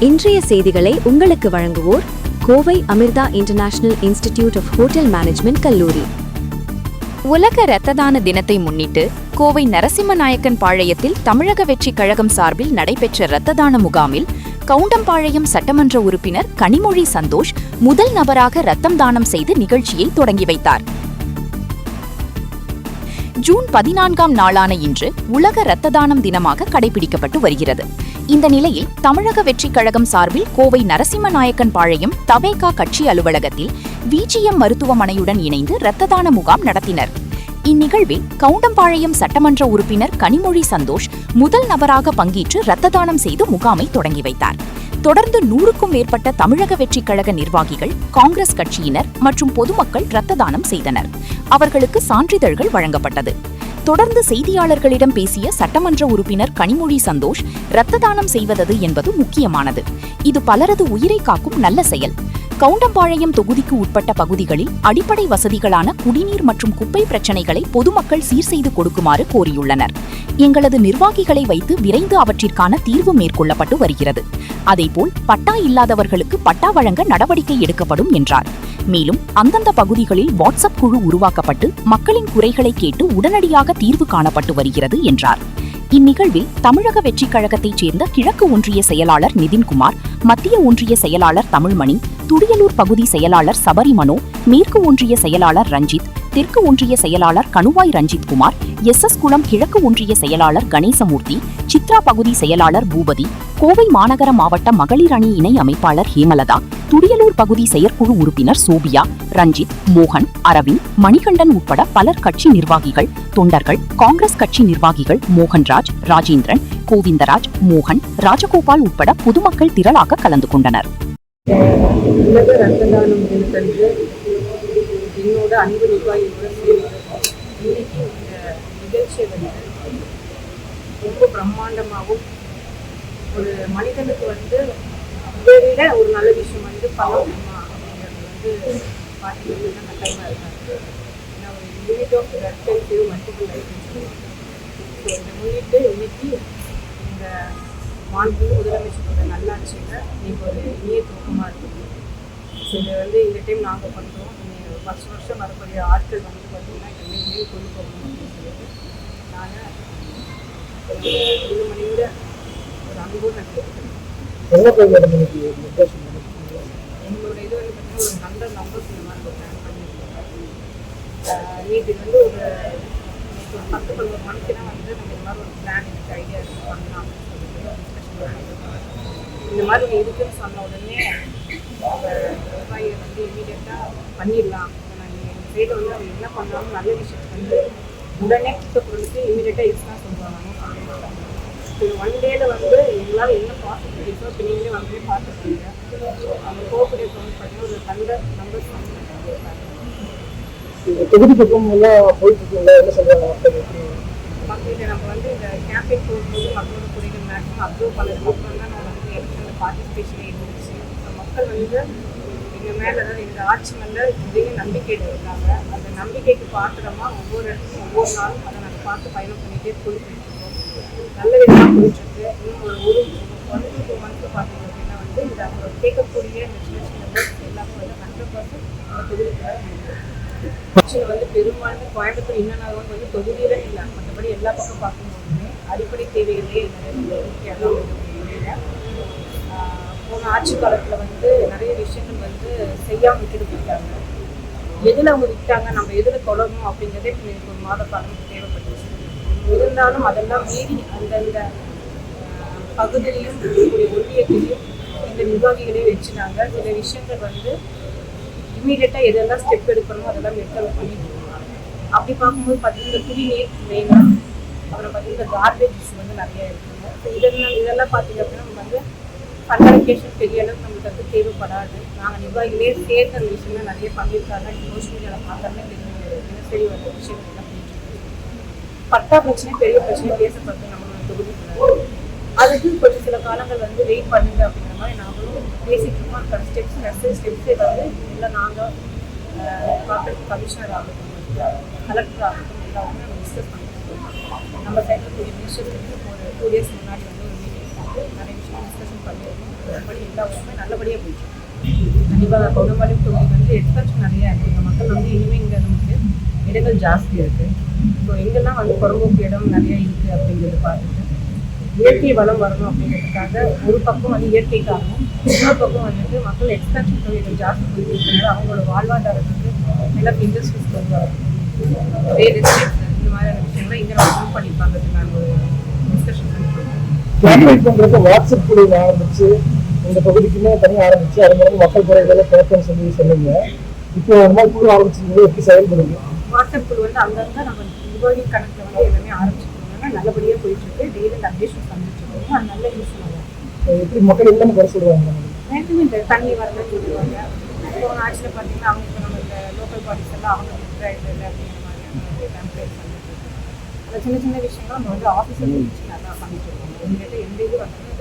இன்றைய செய்திகளை உங்களுக்கு வழங்குவோர் Kovai Amrita international institute of hotel management கல்லூரி. உலக இரத்த தான தினத்தை முன்னிட்டு கோவை நரசிம்மநாயக்கன் பாளையத்தில் தமிழக வெற்றி கழகம் சார்பில் நடைபெற்ற இரத்த தான முகாமில் கவுண்டம்பாளையம் சட்டமன்ற உறுப்பினர் கனிமொழி சந்தோஷ் முதல் நபராக இரத்தம் தானம் செய்து நிகழ்ச்சியை தொடங்கி வைத்தார். ஜூன் 14ஆம் நாளான இன்று உலக இரத்த தானம் தினமாக கடைபிடிக்கப்பட்டு வருகிறது. இந்த நிலையில் தமிழக வெற்றி கழகம் சார்பில் கோவை நரசிம்மநாயக்கன் பாளையம் தவேகா கட்சி அலுவலகத்தில் விஜிஎம் மருத்துவமனையுடன் இணைந்து இரத்த தான முகாம் நடத்தினர். இந்நிகழ்வில் கவுண்டம்பாளையம் சட்டமன்ற உறுப்பினர் கனிமொழி சந்தோஷ் முதல் நபராக பங்கேற்று இரத்த தானம் செய்து முகாமை தொடங்கி வைத்தார். தொடர்ந்து 100க்கும் மேற்பட்ட தமிழக வெற்றி கழக நிர்வாகிகள், காங்கிரஸ் கட்சியினர் மற்றும் பொதுமக்கள் இரத்த தானம் செய்தனர். அவர்களுக்கு சான்றிதழ்கள் வழங்கப்பட்டது. தொடர்ந்து செய்தியாளர்களிடம் பேசிய சட்டமன்ற உறுப்பினர் கனிமொழி சந்தோஷ், இரத்த தானம் செய்வது என்பது முக்கியமானது. இது பலரது உயிரை காக்கும் நல்ல செயல். கவுண்டம்பாளையம் தொகுதிக்கு உட்பட்ட பகுதிகளில் அடிப்படை வசதிகளான குடிநீர் மற்றும் குப்பை பிரச்சினைகளை பொதுமக்கள் சீர் செய்து கொடுக்குமாறு கோரியுள்ளனர். எங்களது நிர்வாகிகளை வைத்து விரைந்து அவற்றிற்கான தீர்வு மேற்கொள்ளப்பட்டு வருகிறது. அதேபோல் பட்டா இல்லாதவர்களுக்கு பட்டா வழங்க நடவடிக்கை எடுக்கப்படும் என்றார். மேலும் அந்தந்த பகுதிகளில் வாட்ஸ்அப் குழு உருவாக்கப்பட்டு மக்களின் குறைகளை கேட்டு உடனடியாக தீர்வு காணப்பட்டு வருகிறது என்றார். இந்நிகழ்வில் தமிழக வெற்றி கழகத்தைச் சேர்ந்த கிழக்கு ஒன்றிய செயலாளர் நிதின்குமார், மத்திய ஒன்றிய செயலாளர் தமிழ்மணி, துடியலூர் பகுதி செயலாளர் சபரிமனோ, மேற்கு ஒன்றிய செயலாளர் ரஞ்சித், தெற்கு ஒன்றிய செயலாளர் கணுவாய் ரஞ்சித் குமார், எஸ் குளம் கிழக்கு ஒன்றிய செயலாளர் கணேசமூர்த்தி, சித்ரா பகுதி செயலாளர் பூபதி, கோவை மாநகர மாவட்ட மகளிர் அணி இணை அமைப்பாளர் ஹேமலதா, துடியலூர் பகுதி செயற்குழு உறுப்பினர் சோபியா, ரஞ்சித், மோகன், அரவிந்த், மணிகண்டன் உட்பட பலர் கட்சி நிர்வாகிகள், தொண்டர்கள், காங்கிரஸ் கட்சி நிர்வாகிகள் மோகன்ராஜ், ராஜேந்திரன், கோவிந்தராஜ், மோகன், ராஜகோபால் உட்பட பொதுமக்கள் திரளாக கலந்து கொண்டனர். உலக ரத்த தானம் தினத்தன்று என்னோட அன்பு நிர்வாகிகளோட சேர்ந்து இன்னைக்கு இந்த நிகழ்ச்சியை வந்து ரொம்ப பிரம்மாண்டமாகவும், ஒரு மனிதனுக்கு வந்து இதை விட ஒரு நல்ல விஷயம் வந்து பண்ணணுமா அப்படிங்கிறது வந்து பார்த்துக்கிட்டு கட்டாயமாக இருக்காங்க. ஏன்னா ஒரு unit of blood can save multiple லைஃப்னு சொல்லுவாங்க. ஸோ இதை முன்னிட்டு இன்னைக்கு இந்த மாண்பு முதலமைச்சரோட நல்லாட்சியில் இன்னைக்கு ஒரு இனிய துவக்கமாக இருக்குது. ஸோ இதை வந்து இந்த டைம் நாங்கள் பண்ணுறோம். வருஷம் வரக்கூடிய ஆட்கள் வந்து பார்த்திங்கன்னா இதை கொண்டு போகணும் அப்படின்னு சொல்லிட்டு நான் 2 மணியோட ஒரு அன்போடு நான் கேட்குறேன். எங்களோட இது வந்து பார்த்தீங்கன்னா ஒரு 100 நம்பர்ஸ் இந்த மாதிரி ஒரு பிளான் பண்ணியிருக்கோம். நேற்று வந்து ஒரு 10-11 மணிக்குனா வந்து நம்ம இந்த மாதிரி ஒரு பிளான் எனக்கு ஐடியா பண்ணலாம் அப்படின்னு சொல்லிட்டு இந்த மாதிரி ஒன்று இருக்குன்னு சொன்ன உடனே விவசாயியை வந்து இமீடியட்டாக பண்ணிடலாம். நாங்கள் எங்கள் சைடில் வந்து அவங்க என்ன பண்ணாலும் நல்ல விஷயத்தை வந்து உடனே குற்றப்பொருளுக்கு இமீடியட்டாக யூஸ்லாம் சொல்லுவாங்க. ஸோ 1 டேல வந்து எங்களால் என்ன பாசிபிலிட்டிஸோ இப்போ நீங்களே வந்து பார்த்துருக்கீங்க. அவங்க கோஆப்ரேட் வந்து பார்த்தீங்கன்னா ஒரு 100 நம்பர்ஸ் தொகுதி பக்கம் எல்லாம் போயிட்டு என்ன சொல்லுவாங்க மக்கள்கிட்ட. நம்ம வந்து இந்த கேம்பெயின் போகும்போது மக்களோட குறைகள் மேக்ஸிமம் அப்சர்வ் பண்ணதுக்கு அப்புறம் தான் நம்ம வந்து எலெக்ஷனில் பார்ட்டிசிபேஷனே இருந்துச்சு. ஸோ மக்கள் வந்து எங்கள் மேலே, அதாவது எங்கள் ஆட்சி மேலே நிறைய நம்பிக்கை எடுத்துருக்காங்க. அந்த நம்பிக்கைக்கு பாத்திரமாக ஒவ்வொரு இடத்துலையும் ஒவ்வொரு நாளும் அதை நாங்கள் பார்த்து பயணம் பண்ணிகிட்டே போயிட்டுருக்கோம். நல்ல விதமாக போயிட்டுருக்கு. இன்னும் ஒரு 1-2 மந்த்ஸ் பார்த்தீங்க அப்படின்னா வந்து இந்த அவங்க கேட்கக்கூடிய இந்த சின்ன நம்பர்ஸ் எல்லாமே வந்து 100% நம்ம தொகுதியில் கட்சியில் வந்து பெரும்பான்மை கோயம்புத்தூர் இன்னும் வந்து தொகுதியில் இல்லை, மற்றபடி எல்லா பக்கம் பார்க்கும்போதுமே அடிப்படை தேவைகளே நிறைய போன ஆட்சி காலத்தில் வந்து நிறைய விஷயங்கள் வந்து செய்யாமல் விட்டுட்டு போயிட்டாங்க. எதில் அவங்க விட்டாங்க, நம்ம எதில் தொடரணும் அப்படிங்கிறதே எனக்கு ஒரு மாத காலம் தேவைப்பட்டுச்சு. இருந்தாலும் அதெல்லாம் மீறி அந்தந்த பகுதியிலையும் ஒன்றியத்திலையும் இந்த நிர்வாகிகளையும் வச்சுனாங்க. சில விஷயங்கள் வந்து இமீடியட்டாக எதெல்லாம் ஸ்டெப் எடுக்கணுமோ அதெல்லாம் எடுத்து பண்ணிட்டு இருக்காங்க. அப்படி பார்க்கும்போது பார்த்தீங்கன்னா இந்த குடிநீர் மெயினாக, அப்புறம் பார்த்தீங்கன்னா கார்பேஜ் இஷ்யூ வந்து நிறைய இருக்குங்க. ஸோ இதெல்லாம் பார்த்தீங்க அப்படின்னா நம்ம வந்து ஃபண்ட் அலோகேஷன் பெரிய அளவுக்கு நம்மளுக்கு வந்து தேவைப்படாது. நாங்கள் நிர்வாகிகளே சேர்ந்த விஷயம்லாம் நிறைய பண்ணியிருக்காங்க. சோஷியல் மீடியாவில் பார்த்தாலே தினசரி வர விஷயங்கள் எல்லாம் போயிட்டு பட்டா பிரச்சனை பெரிய பிரச்சனை பேசப்படுது நம்மளோட தொகுதிக்குள்ள. அதுக்கு கொஞ்சம் சில காலங்கள் வந்து வெயிட் பண்ணுங்க அப்படிங்கிற மாதிரி நாங்களும் பேசிட்டு இருக்கோம். அதுக்கான ஸ்டெப்ஸை வந்து இல்லை நாங்கள் கார்பரேட் கமிஷனர் ஆகட்டும், கலெக்டர் ஆகட்டும், எல்லாமே நம்ம டிஸ்கஸ் பண்ணிட்டு இருக்கோம். நம்ம சைடில் கூடிய மினிஸ்டருக்கு ஒரு 2 days முன்னாடி வந்து ஒரு மீட்டிங் நிறைய விஷயம் டிஸ்கஷன் பண்ணியிருக்கோம். மற்றபடி எல்லா ஊருமே நல்லபடியாக போயிடுச்சு. கண்டிப்பாக கொடுமலை தொகுதி வந்து எக்ஸ்பெக்ஷன் நிறையா இருக்குது. இந்த மக்கள் வந்து இனிமேல் இங்கே நமக்கு இடங்கள் ஜாஸ்தி இருக்குது. ஸோ எங்கெல்லாம் வந்து புறம்போக்கு இடம் நிறையா இருக்குது அப்படிங்கிறத பார்த்துட்டு இயற்கை வளம் வரணும் அப்படிங்கிறதுக்காக ஒரு பக்கம் வந்து இயற்கைக்காகவும் இன்னொரு பக்கம் வந்துட்டு மக்கள் எக்ஸ்பெக்ஷன் தொகைகள் ஜாஸ்தி போயிட்டு இருக்கிறனால அவங்களோட வாழ்வாதாரத்துக்கு எல்லாம் இண்டஸ்ட்ரீஸ் கொண்டு வரணும், ரியல் எஸ்டேட் இந்த மாதிரியான விஷயங்கள்லாம் இங்கே நம்ம ப்ரூவ் பண்ணிப்பாங்கிறதுக்கு நான் ஒரு டிஸ்கஷன் பண்ணிருக்கேன். கேம்பெயின் பண்றது வாட்ஸ்அப் குழு ஆரம்பிச்சு இந்த பகுதிக்குமே தனியாக ஆரம்பிச்சு அது மூலம் மக்கள் குறைகளை கேட்பேன்னு சொல்லி சொன்னீங்க. இப்போ அந்த மாதிரி குழு ஆரம்பிச்சிருக்கீங்க, எப்படி செயல்படுங்க? வாட்ஸ்அப் குழு வந்து அங்கங்கே நம்ம நிர்வாகி கணக்கில் வந்து எல்லாமே ஆரம்பிச்சிருக்கோம். நல்லபடியாக போயிட்டு இருக்கு. டெய்லி அப்டேஷன் பண்ணிட்டு இருக்கோம். அது நல்ல யூஸ் பண்ணுவாங்க. எப்படி மக்கள் எல்லாமே குறை சொல்லுவாங்க? நேரத்துமே இந்த தண்ணி வரலன்னு சொல்லுவாங்க. போன ஆட்சியில் பார்த்தீங்கன்னா அவங்க இப்போ நம்ம இந்த லோக்கல் பாடிஸ் எல்லாம் அவங்க இது இல்லை அப்படிங்கிற மாதிரியான கம்ப்ளைண்ட் பண்ணிட்டு இருக்கோம். அந்த சின்ன சின்ன விஷயங்கள் நம்ம வந்து ஆஃபீஸில் நல்லா பண்ணிட்டு இருக்கோம். எங்கள்கிட்ட எந்த இது வந்து